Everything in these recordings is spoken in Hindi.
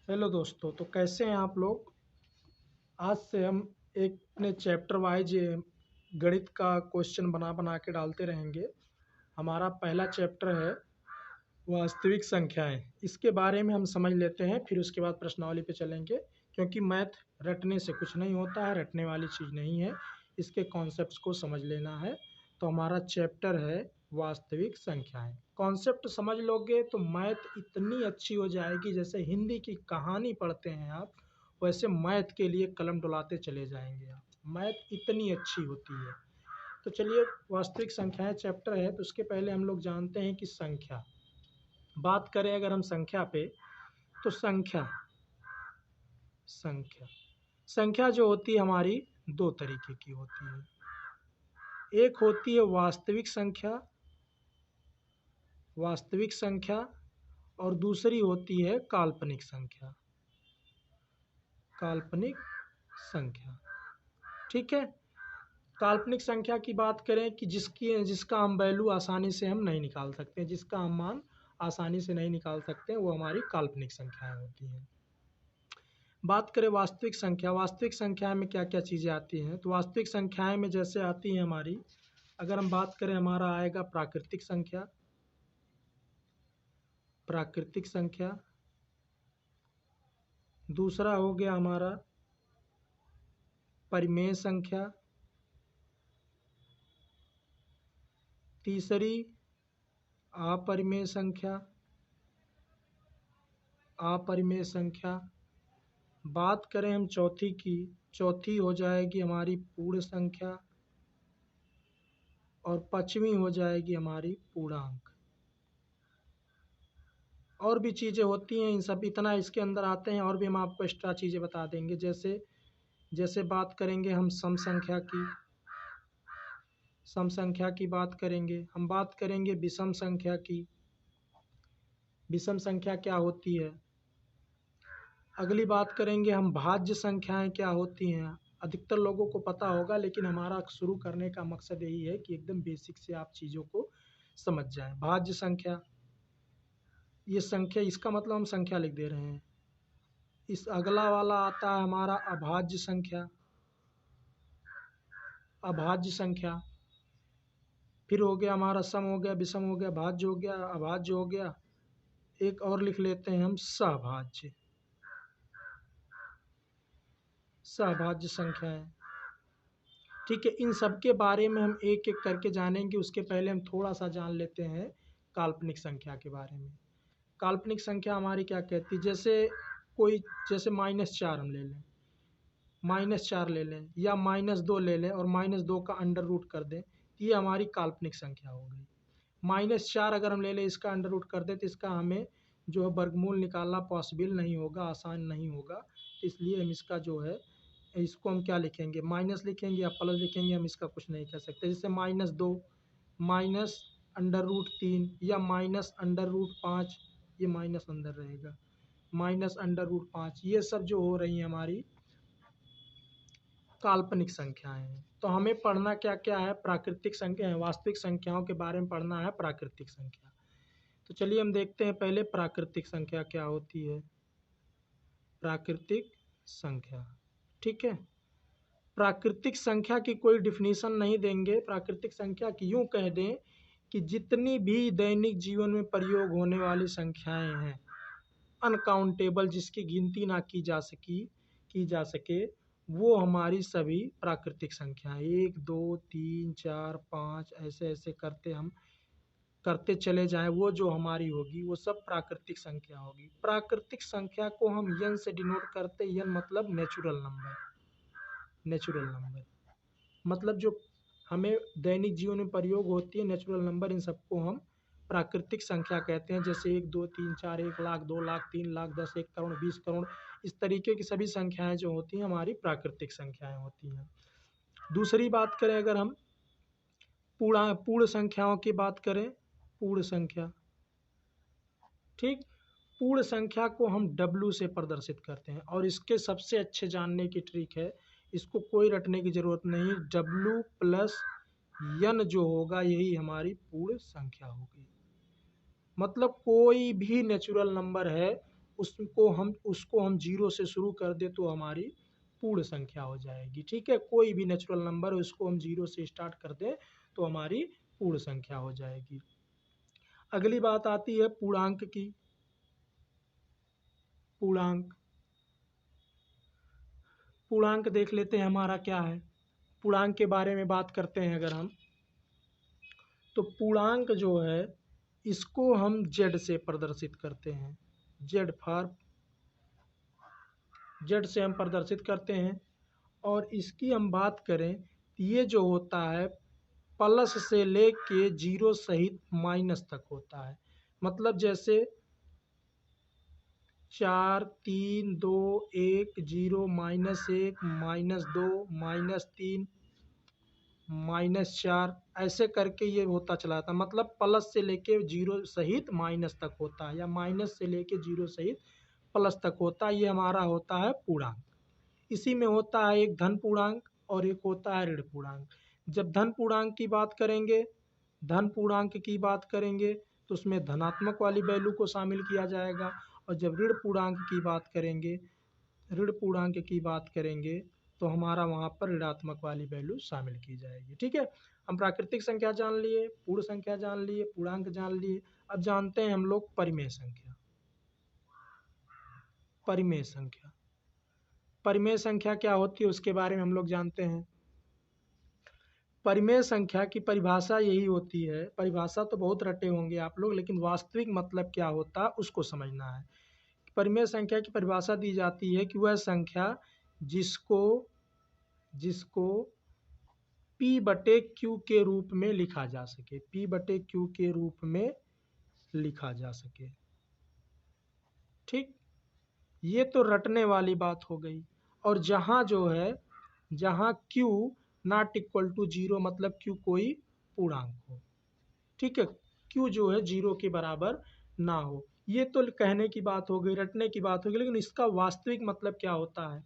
हेलो दोस्तों, तो कैसे हैं आप लोग। आज से हम एक अपने चैप्टर वाइज गणित का क्वेश्चन बना बना के डालते रहेंगे। हमारा पहला चैप्टर है वास्तविक संख्याएं। इसके बारे में हम समझ लेते हैं, फिर उसके बाद प्रश्नावली पे चलेंगे। क्योंकि मैथ रटने से कुछ नहीं होता है, रटने वाली चीज़ नहीं है, इसके कॉन्सेप्ट्स को समझ लेना है। तो हमारा चैप्टर है वास्तविक संख्याएं। कॉन्सेप्ट समझ लोगे तो मैथ इतनी अच्छी हो जाएगी, जैसे हिंदी की कहानी पढ़ते हैं आप, वैसे मैथ के लिए कलम डुलाते चले जाएंगे आप। मैथ इतनी अच्छी होती है। तो चलिए, वास्तविक संख्याएं चैप्टर है, तो उसके पहले हम लोग जानते हैं कि संख्या, बात करें अगर हम संख्या पे, तो संख्या संख्या संख्या जो होती है हमारी दो तरीके की होती है। एक होती है वास्तविक संख्या, और दूसरी होती है काल्पनिक संख्या। काल्पनिक संख्या, ठीक है। काल्पनिक संख्या की बात करें कि जिसका हम वैल्यू आसानी से हम नहीं निकाल सकते, जिसका हम मान आसानी से नहीं निकाल सकते, वो हमारी काल्पनिक संख्याएं होती हैं। बात करें वास्तविक संख्या में क्या क्या चीज़ें आती हैं, तो वास्तविक संख्याएं में जैसे आती हैं हमारी, अगर हम बात करें, हमारा आएगा प्राकृतिक संख्या। दूसरा हो गया हमारा परिमेय संख्या। तीसरी अपरिमेय संख्या। बात करें हम चौथी की, चौथी हो जाएगी हमारी पूर्ण संख्या, और पांचवी हो जाएगी हमारी पूर्णांक। और भी चीज़ें होती हैं, इन सब इतना इसके अंदर आते हैं, और भी हम आपको एक्स्ट्रा चीज़ें बता देंगे। जैसे जैसे बात करेंगे हम सम संख्या की बात करेंगे, हम बात करेंगे विषम संख्या की। विषम संख्या क्या होती है। अगली बात करेंगे हम भाज्य संख्याएं क्या होती हैं। अधिकतर लोगों को पता होगा, लेकिन हमारा शुरू करने का मकसद यही है कि एकदम बेसिक से आप चीज़ों को समझ जाएं। भाज्य संख्या, ये संख्या, इसका मतलब हम संख्या लिख दे रहे हैं। इस अगला वाला आता है हमारा अभाज्य संख्या। फिर हो गया हमारा सम, हो गया विषम, हो गया भाज्य, हो गया अभाज्य, हो गया। एक और लिख लेते हैं हम सहभाज्य संख्याएं। ठीक है, इन सब के बारे में हम एक एक करके जानेंगे। उसके पहले हम थोड़ा सा जान लेते हैं काल्पनिक संख्या के बारे में। काल्पनिक संख्या हमारी क्या कहती है, जैसे -4 हम ले लें, -4 ले लें, या -2 ले लें, और -2 का अंडर रूट कर दें, ये हमारी काल्पनिक संख्या हो गई। -4 अगर हम ले लें, इसका अंडर रूट कर दें, तो इसका हमें जो है वर्गमूल निकालना पॉसिबल नहीं होगा, आसान नहीं होगा। इसलिए हम इसका जो है, इसको हम क्या लिखेंगे, माइनस लिखेंगे या प्लस लिखेंगे, हम इसका कुछ नहीं कर सकते। जैसे -2 -√3 या -√5, ये माइनस अंदर रहेगा, -√5, ये सब जो हो रही हैं हमारी काल्पनिक संख्याएं हैं। तो हमें पढ़ना क्या क्या है, प्राकृतिक संख्या है, वास्तविक संख्याओं के बारे में पढ़ना है, प्राकृतिक संख्या। तो चलिए हम देखते हैं पहले प्राकृतिक संख्या क्या होती है। प्राकृतिक संख्या, ठीक है। प्राकृतिक संख्या की कोई डिफिनीशन नहीं देंगे। प्राकृतिक संख्या की यूँ कह दें कि जितनी भी दैनिक जीवन में प्रयोग होने वाली संख्याएं हैं, अनकाउंटेबल, जिसकी गिनती ना की जा सके, वो हमारी सभी प्राकृतिक संख्याएं, 1 2 3 4 5 ऐसे ऐसे करते हम करते चले जाएं, वो जो हमारी होगी वो सब प्राकृतिक संख्या होगी। प्राकृतिक संख्या को हम यन से डिनोट करते हैं। यन मतलब नेचुरल नंबर मतलब जो हमें दैनिक जीवन में प्रयोग होती है, नेचुरल नंबर, इन सबको हम प्राकृतिक संख्या कहते हैं। जैसे 1 2 3 4, 1 लाख, 2 लाख, 3 लाख, 10, 1 करोड़, 20 करोड़, इस तरीके की सभी संख्याएं जो होती हैं हमारी प्राकृतिक संख्याएं होती हैं। दूसरी बात करें अगर हम पूर्ण संख्याओं की बात करें, पूर्ण संख्या, ठीक। पूर्ण संख्या को हम W से प्रदर्शित करते हैं, और इसके सबसे अच्छे जानने की ट्रिक है, इसको कोई रटने की ज़रूरत नहीं। W प्लस यन जो होगा, यही हमारी पूर्ण संख्या होगी। मतलब कोई भी नेचुरल नंबर है उसको हम 0 से शुरू कर दे तो हमारी पूर्ण संख्या हो जाएगी। ठीक है, कोई भी नेचुरल नंबर है उसको हम 0 से स्टार्ट कर दें तो हमारी पूर्ण संख्या हो जाएगी। अगली बात आती है पूर्णांक की। पूर्णांक पूर्णांक देख लेते हैं हमारा क्या है। पूर्णांक के बारे में बात करते हैं अगर हम, तो पूर्णांक जो है इसको हम z से प्रदर्शित करते हैं। z से हम प्रदर्शित करते हैं। और इसकी हम बात करें तो ये जो होता है प्लस से लेके 0 सहित माइनस तक होता है। मतलब जैसे 4 3 2 1 0 -1 -2 -3 -4 ऐसे करके ये होता चला जाता है। मतलब प्लस से लेके 0 सहित माइनस तक होता है, या माइनस से लेके 0 सहित प्लस तक होता है। ये हमारा होता है पूर्णांक। इसी में होता है एक धन पूर्णांक और एक होता है ऋण पूर्णांक। जब धन पूर्णांक की बात करेंगे तो उसमें धनात्मक वाली वैल्यू को शामिल किया जाएगा। और जब ऋण पूर्णांक की बात करेंगे तो हमारा वहाँ पर ऋणात्मक वाली वैल्यू शामिल की जाएगी। ठीक है, हम प्राकृतिक संख्या जान लिए, पूर्ण संख्या जान लिए, पूर्णांक जान लिए। अब जानते हैं हम लोग परिमेय संख्या। परिमेय संख्या क्या होती है उसके बारे में हम लोग जानते हैं। परिमेय संख्या की परिभाषा यही होती है, परिभाषा तो बहुत रटे होंगे आप लोग, लेकिन वास्तविक मतलब क्या होता है उसको समझना है। परिमेय संख्या की परिभाषा दी जाती है कि वह संख्या जिसको P/Q के रूप में लिखा जा सके, P/Q के रूप में लिखा जा सके। ठीक, ये तो रटने वाली बात हो गई। और जहाँ Q नॉट इक्वल टू 0, मतलब Q कोई पूर्णांक हो। ठीक है, Q जो है 0 के बराबर ना हो। ये तो कहने की बात हो गई, रटने की बात हो गई, लेकिन इसका वास्तविक मतलब क्या होता है?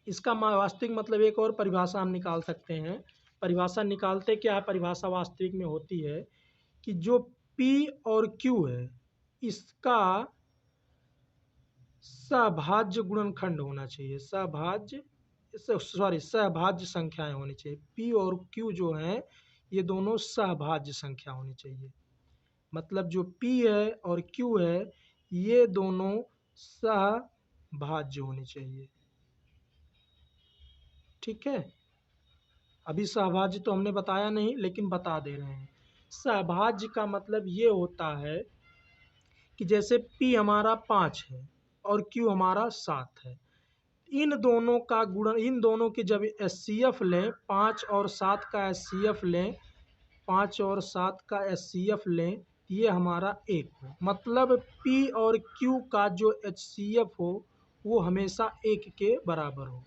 इसका वास्तविक मतलब एक और परिभाषा हम निकाल सकते हैं। परिभाषा निकालते क्या है? परिभाषा वास्तविक में होती है कि जो P और Q है इसका सहभाज्य गुणनखंड होना चाहिए। सहभाज्य संख्याएं होनी चाहिए। P और Q जो हैं ये दोनों सहभाज्य संख्या होनी चाहिए। मतलब जो P है और Q है ये दोनों सहभाज्य होनी चाहिए। ठीक है, अभी सहभाज्य तो हमने बताया नहीं, लेकिन बता दे रहे हैं। सहभाज्य का मतलब ये होता है कि जैसे P हमारा 5 है और Q हमारा 7 है, इन दोनों का गुणन, इन दोनों की जब HCF लें, 5 और 7 का HCF लें, 5 और 7 का HCF लें, ये हमारा 1 हो। मतलब P और Q का जो HCF हो वो हमेशा 1 के बराबर हो।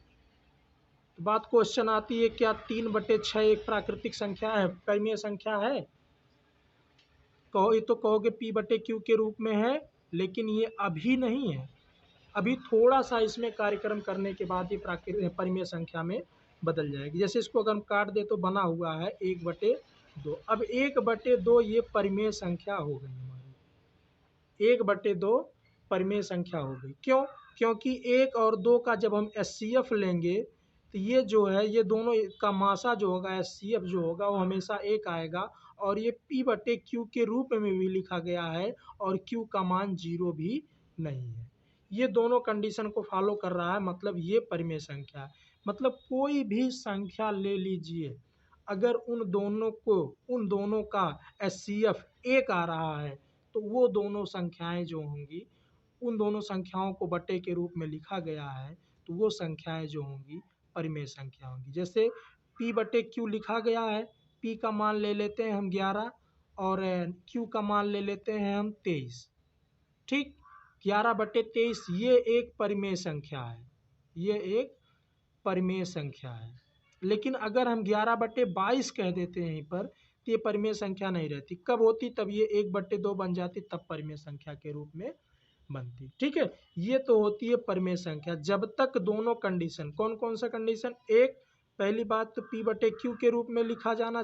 तो बात क्वेश्चन आती है, क्या 3/6 एक प्राकृतिक संख्या है, परिमेय संख्या है? कहो, ये तो कहोगे P/Q के रूप में है, लेकिन ये अभी नहीं है। अभी थोड़ा सा इसमें कार्यक्रम करने के बाद ये परिमेय संख्या में बदल जाएगी। जैसे इसको अगर हम काट दे तो बना हुआ है 1/2। अब 1/2 ये परिमेय संख्या हो गई हमारी, 1/2 परिमेय संख्या हो गई। क्यों? क्योंकि 1 और 2 का जब हम HCF लेंगे तो ये जो है ये दोनों का मासा जो होगा, HCF जो होगा वो हमेशा 1 आएगा। और ये P/Q के रूप में भी लिखा गया है और Q का मान 0 भी नहीं है। ये दोनों कंडीशन को फॉलो कर रहा है, मतलब ये परिमेय संख्या है। मतलब कोई भी संख्या ले लीजिए, अगर उन दोनों का HCF 1 आ रहा है तो वो दोनों संख्याएं जो होंगी, उन दोनों संख्याओं को बट्टे के रूप में लिखा गया है तो वो संख्याएं जो होंगी परिमेय संख्या होंगी। जैसे P/Q लिखा गया है, P का मान ले लेते हैं हम 11 और Q का मान ले लेते हैं हम 23। ठीक, 11/23 ये एक परिमेय संख्या है, ये एक परिमेय संख्या है। लेकिन अगर हम 11/22 कह देते हैं यहीं पर तो ये परिमेय संख्या नहीं रहती। कब होती? तब ये 1/2 बन जाती, तब परिमेय संख्या के रूप में बनती। ठीक है, ये तो होती है परिमेय संख्या। जब तक दोनों कंडीशन, कौन कौन सा कंडीशन? एक, पहली बात तो P/Q के रूप में लिखा जाना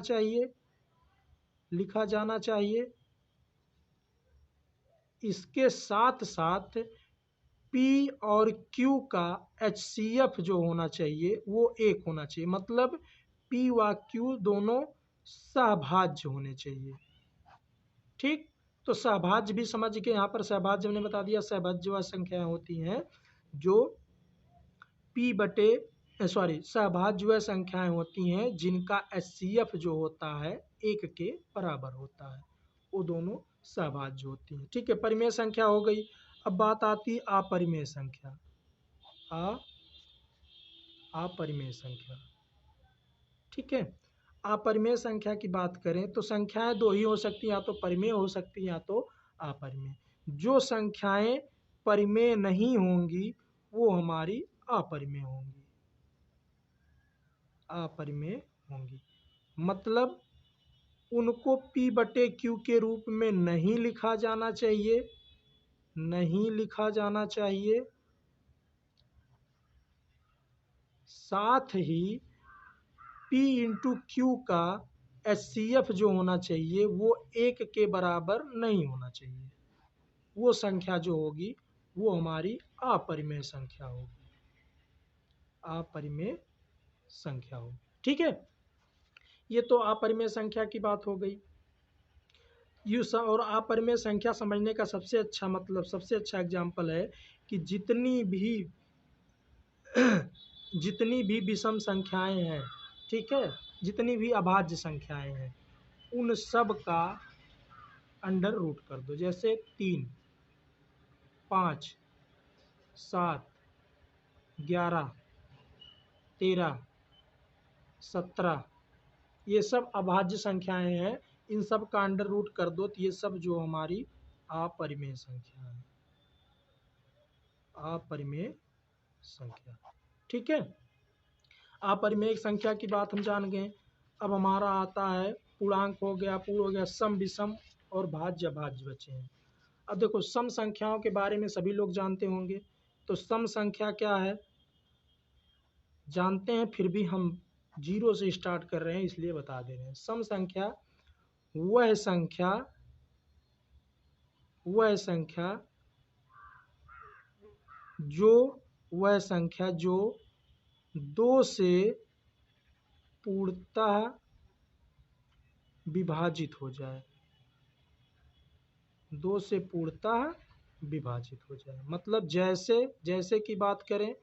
चाहिए। इसके साथ साथ P और Q का HCF जो होना चाहिए वो 1 होना चाहिए, मतलब P व Q दोनों सहभाज्य होने चाहिए। ठीक, तो सहभाज्य भी समझ के यहाँ पर सहभाज्य हमने बता दिया। सहभाज्य वह संख्याएं होती हैं जो सहभाज्य वह संख्याएं होती हैं जिनका HCF जो होता है 1 के बराबर होता है, वो दोनों सहभाज्य होती हैं। ठीक है, परिमेय संख्या हो गई। अब बात आती है अपरिमेय संख्या। अपरिमेय संख्या, ठीक है। अपरिमेय संख्या की बात करें तो संख्याएं दो ही हो सकती हैं, या तो परिमेय हो सकती हैं या तो अपरिमेय। जो संख्याएं परिमेय नहीं होंगी वो हमारी अपरिमेय होंगी, अपरिमेय होंगी। मतलब उनको P बटे Q के रूप में नहीं लिखा जाना चाहिए, नहीं लिखा जाना चाहिए। साथ ही P इंटू Q का HCF जो होना चाहिए वो 1 के बराबर नहीं होना चाहिए। वो संख्या जो होगी वो हमारी अपरिमेय संख्या होगी, अपरिमेय संख्या होगी। ठीक है, ये तो अपरिमेय संख्या की बात हो गई। और अपरिमेय संख्या समझने का सबसे अच्छा मतलब, सबसे अच्छा एग्जाम्पल है कि जितनी भी विषम संख्याएं हैं, ठीक है, जितनी भी अभाज्य संख्याएं हैं, उन सब का अंडर रूट कर दो। जैसे 3, 5, 7, 11, 13, 17, ये सब अभाज्य संख्याएं हैं, इन सब का अंडर रूट कर दो तो ये सब जो हमारी अपरिमेय संख्या है, अपरिमेय संख्या। ठीक है, अपरिमेय संख्या की बात हम जान गए। अब हमारा आता है पूर्णांक हो गया, पूर्ण हो गया, सम, विषम और भाज्य अभाज्य बचे हैं। अब देखो सम संख्याओं के बारे में सभी लोग जानते होंगे, तो सम संख्या क्या है जानते हैं, फिर भी हम 0 से स्टार्ट कर रहे हैं इसलिए बता दे रहे हैं। सम संख्या वह संख्या जो 2 से पूर्णतः विभाजित हो जाए, 2 से पूर्णतः विभाजित हो जाए। मतलब जैसे की बात करें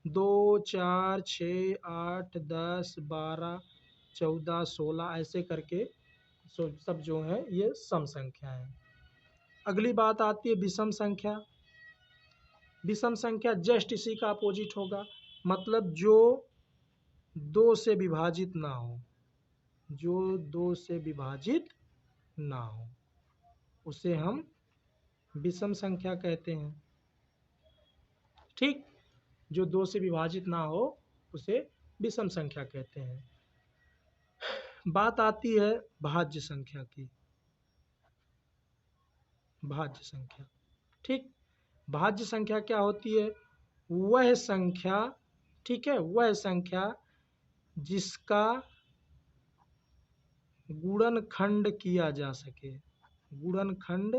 2, 4, 6, 8, 10, 12, 14, 16 ऐसे करके सब जो है ये सम संख्या है। अगली बात आती है विषम संख्या। विषम संख्या जस्ट इसी का अपोजिट होगा, मतलब जो 2 से विभाजित ना हो, जो 2 से विभाजित ना हो उसे हम विषम संख्या कहते हैं। ठीक, जो 2 से विभाजित ना हो उसे विषम संख्या कहते हैं। बात आती है भाज्य संख्या की। भाज्य संख्या, ठीक, भाज्य संख्या क्या होती है? वह संख्या, ठीक है, वह संख्या जिसका गुणनखंड किया जा सके, गुणनखंड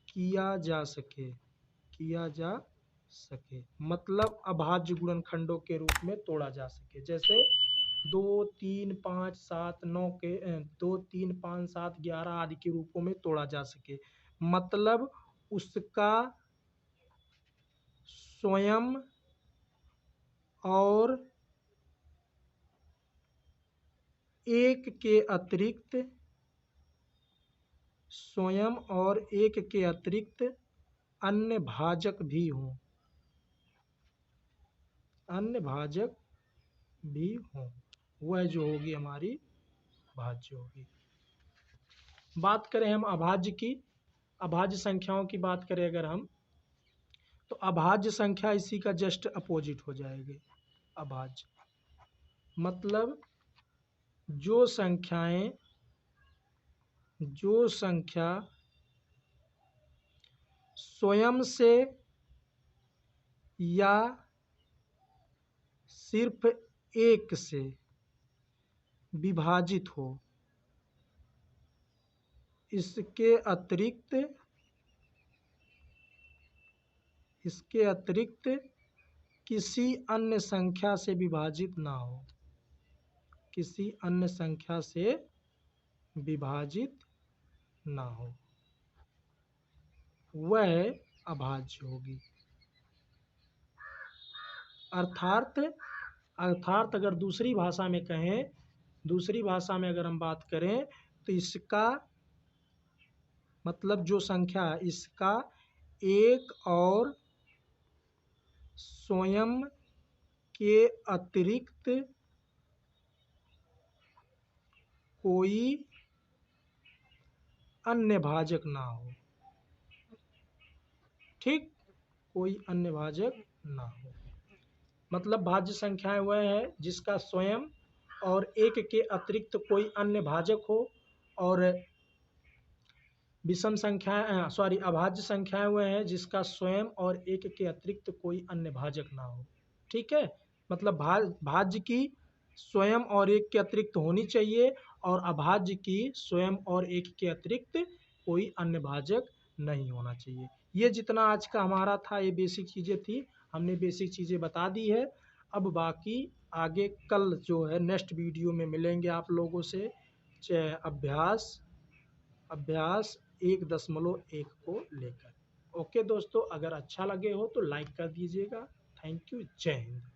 किया जा सके, मतलब अभाज्य गुणनखंडों के रूप में तोड़ा जा सके। जैसे 2, 3, 5, 7, 9 के 2, 3, 5, 7, 11 आदि के रूपों में तोड़ा जा सके। मतलब उसका स्वयं और एक के अतिरिक्त अन्य भाजक भी हों, वह जो होगी हमारी भाज्य होगी। बात करें हम अभाज्य की, अभाज्य संख्याओं की बात करें अगर हम, तो अभाज्य संख्या इसी का जस्ट अपोजिट हो जाएगी। अभाज्य मतलब जो संख्या स्वयं से या सिर्फ 1 से विभाजित हो, इसके अतिरिक्त किसी अन्य संख्या से विभाजित ना हो, किसी अन्य संख्या से विभाजित ना हो, वह अभाज्य होगी। अर्थात अगर दूसरी भाषा में कहें, दूसरी भाषा में अगर हम बात करें तो इसका मतलब जो संख्या है इसका एक और स्वयं के अतिरिक्त कोई अन्य भाजक ना हो, ठीक, कोई अन्य भाजक ना हो। मतलब भाज्य संख्याएं वह है जिसका स्वयं और एक के अतिरिक्त कोई अन्य भाजक हो, और विषम संख्याएं अभाज्य संख्याएं वह है जिसका स्वयं और एक के अतिरिक्त कोई अन्य भाजक ना हो। ठीक है, मतलब भाज्य की स्वयं और एक के अतिरिक्त होनी चाहिए और अभाज्य की स्वयं और एक के अतिरिक्त कोई अन्य भाजक नहीं होना चाहिए। ये जितना आज का हमारा था ये बेसिक चीज़ें थी, हमने बेसिक चीज़ें बता दी है। अब बाकी आगे कल जो है नेक्स्ट वीडियो में मिलेंगे आप लोगों से अभ्यास 1.1 को लेकर। ओके दोस्तों, अगर अच्छा लगे हो तो लाइक कर दीजिएगा। थैंक यू, जय हिंद।